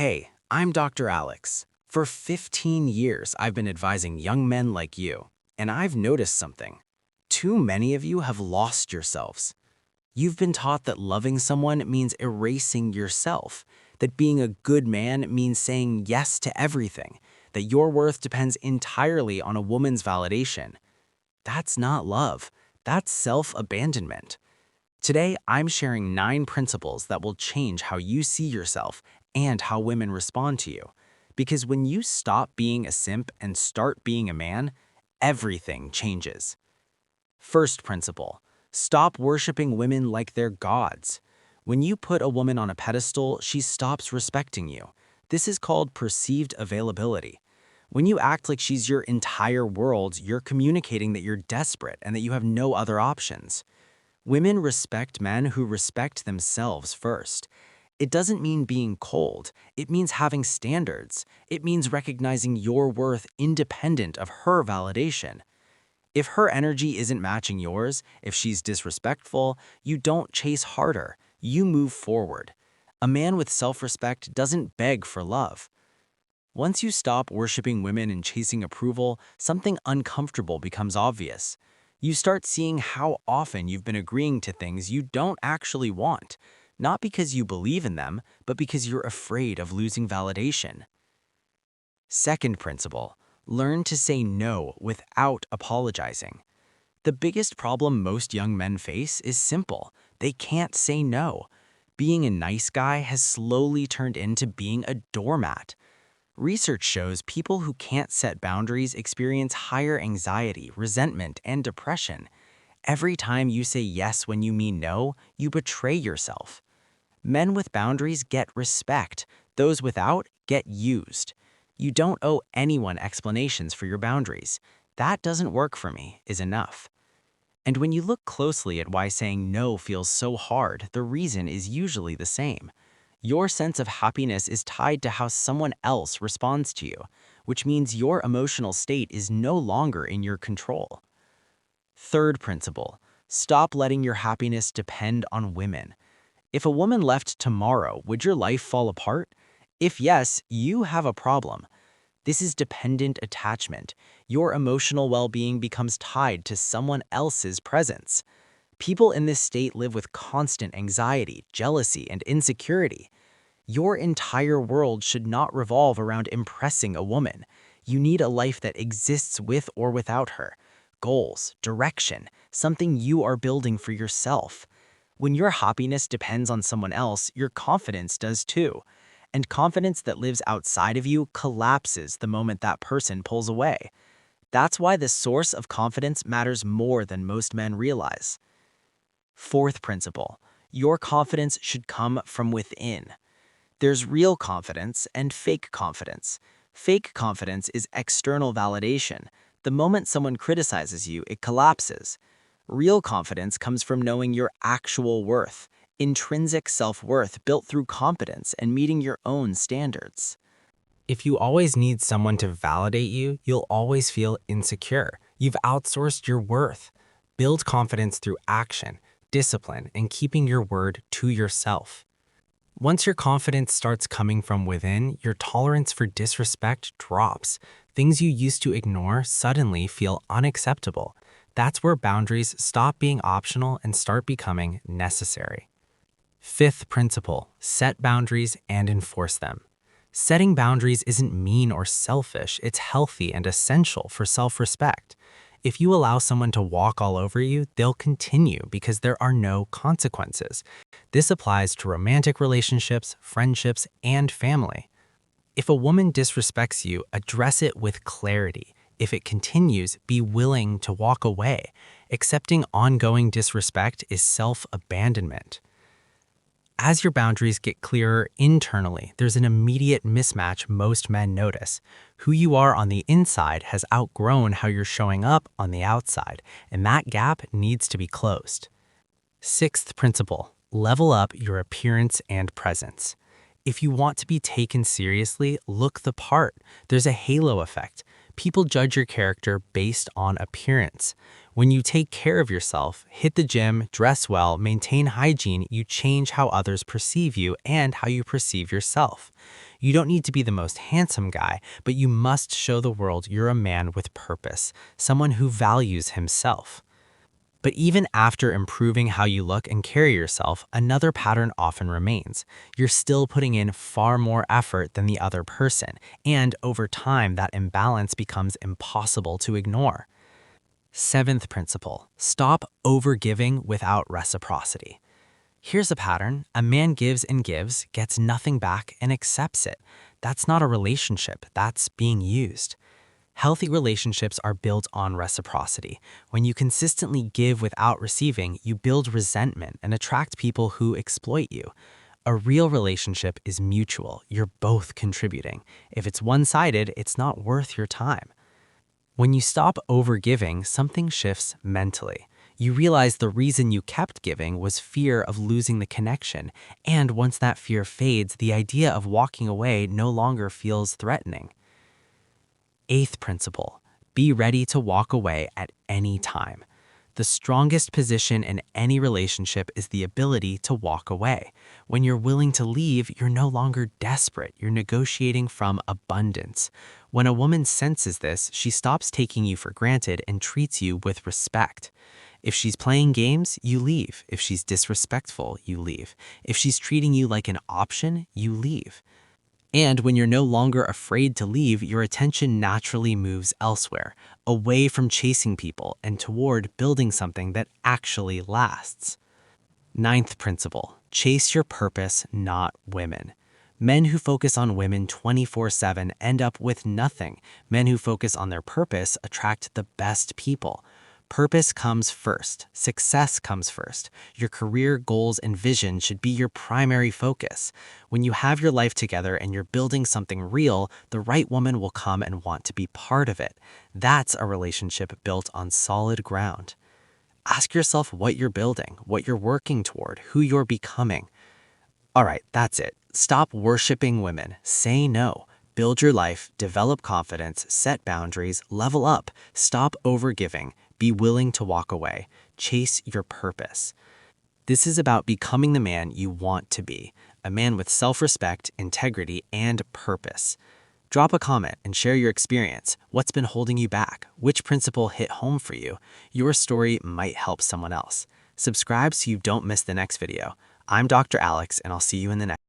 Hey, I'm Dr. Alex. For 15 years, I've been advising young men like you, and I've noticed something. Too many of you have lost yourselves. You've been taught that loving someone means erasing yourself, that being a good man means saying yes to everything, that your worth depends entirely on a woman's validation. That's not love. That's self-abandonment. Today, I'm sharing 9 principles that will change how you see yourself and how women respond to you. Because when you stop being a simp and start being a man, everything changes. First principle, stop worshiping women like they're gods. When you put a woman on a pedestal, she stops respecting you. This is called perceived availability. When you act like she's your entire world, you're communicating that you're desperate and that you have no other options. Women respect men who respect themselves first. It doesn't mean being cold. It means having standards. It means recognizing your worth independent of her validation. If her energy isn't matching yours, if she's disrespectful, you don't chase harder. You move forward. A man with self-respect doesn't beg for love. Once you stop worshiping women and chasing approval, something uncomfortable becomes obvious. You start seeing how often you've been agreeing to things you don't actually want, not because you believe in them, but because you're afraid of losing validation. Second principle, learn to say no without apologizing. The biggest problem most young men face is simple. They can't say no. Being a nice guy has slowly turned into being a doormat. Research shows people who can't set boundaries experience higher anxiety, resentment, and depression. Every time you say yes when you mean no, you betray yourself. Men with boundaries get respect. Those without get used. You don't owe anyone explanations for your boundaries. That doesn't work for me is enough. And when you look closely at why saying no feels so hard, the reason is usually the same. Your sense of happiness is tied to how someone else responds to you, which means your emotional state is no longer in your control. Third principle, stop letting your happiness depend on women. If a woman left tomorrow, would your life fall apart? If yes, you have a problem. This is dependent attachment. Your emotional well-being becomes tied to someone else's presence. People in this state live with constant anxiety, jealousy, and insecurity. Your entire world should not revolve around impressing a woman. You need a life that exists with or without her. Goals, direction, something you are building for yourself. When your happiness depends on someone else, your confidence does too. And confidence that lives outside of you collapses the moment that person pulls away. That's why the source of confidence matters more than most men realize. Fourth principle, your confidence should come from within. There's real confidence and fake confidence. Fake confidence is external validation. The moment someone criticizes you, it collapses. Real confidence comes from knowing your actual worth, intrinsic self-worth built through competence and meeting your own standards. If you always need someone to validate you, you'll always feel insecure. You've outsourced your worth. Build confidence through action, discipline, and keeping your word to yourself. Once your confidence starts coming from within, your tolerance for disrespect drops. Things you used to ignore suddenly feel unacceptable. That's where boundaries stop being optional and start becoming necessary. Fifth principle, set boundaries and enforce them. Setting boundaries isn't mean or selfish, it's healthy and essential for self-respect. If you allow someone to walk all over you, they'll continue because there are no consequences. This applies to romantic relationships, friendships, and family. If a woman disrespects you, address it with clarity. If it continues, be willing to walk away. Accepting ongoing disrespect is self-abandonment. As your boundaries get clearer internally, there's an immediate mismatch most men notice. Who you are on the inside has outgrown how you're showing up on the outside, and that gap needs to be closed. Sixth principle, level up your appearance and presence. If you want to be taken seriously, look the part. There's a halo effect. People judge your character based on appearance. When you take care of yourself, hit the gym, dress well, maintain hygiene, you change how others perceive you and how you perceive yourself. You don't need to be the most handsome guy, but you must show the world you're a man with purpose, someone who values himself. But even after improving how you look and carry yourself, another pattern often remains. You're still putting in far more effort than the other person, and over time, that imbalance becomes impossible to ignore. Seventh principle, stop overgiving without reciprocity. Here's a pattern. A man gives and gives, gets nothing back, and accepts it. That's not a relationship, that's being used. Healthy relationships are built on reciprocity. When you consistently give without receiving, you build resentment and attract people who exploit you. A real relationship is mutual. You're both contributing. If it's one-sided, it's not worth your time. When you stop overgiving, something shifts mentally. You realize the reason you kept giving was fear of losing the connection, and once that fear fades, the idea of walking away no longer feels threatening. Eighth principle, be ready to walk away at any time. The strongest position in any relationship is the ability to walk away. When you're willing to leave, you're no longer desperate. You're negotiating from abundance. When a woman senses this, she stops taking you for granted and treats you with respect. If she's playing games, you leave. If she's disrespectful, you leave. If she's treating you like an option, you leave. And when you're no longer afraid to leave, your attention naturally moves elsewhere, away from chasing people and toward building something that actually lasts. Ninth principle, chase your purpose, not women. Men who focus on women 24/7 end up with nothing. Men who focus on their purpose attract the best people. Purpose comes first. Success comes first. Your career goals and vision should be your primary focus. When you have your life together and you're building something real, the right woman will come and want to be part of it. That's a relationship built on solid ground. Ask yourself what you're building, what you're working toward, who you're becoming. All right, that's it. Stop worshiping women. Say no. Build your life, develop confidence, set boundaries, level up, stop overgiving, be willing to walk away, chase your purpose. This is about becoming the man you want to be, a man with self-respect, integrity, and purpose. Drop a comment and share your experience. What's been holding you back? Which principle hit home for you? Your story might help someone else. Subscribe so you don't miss the next video. I'm Dr. Alex, and I'll see you in the next.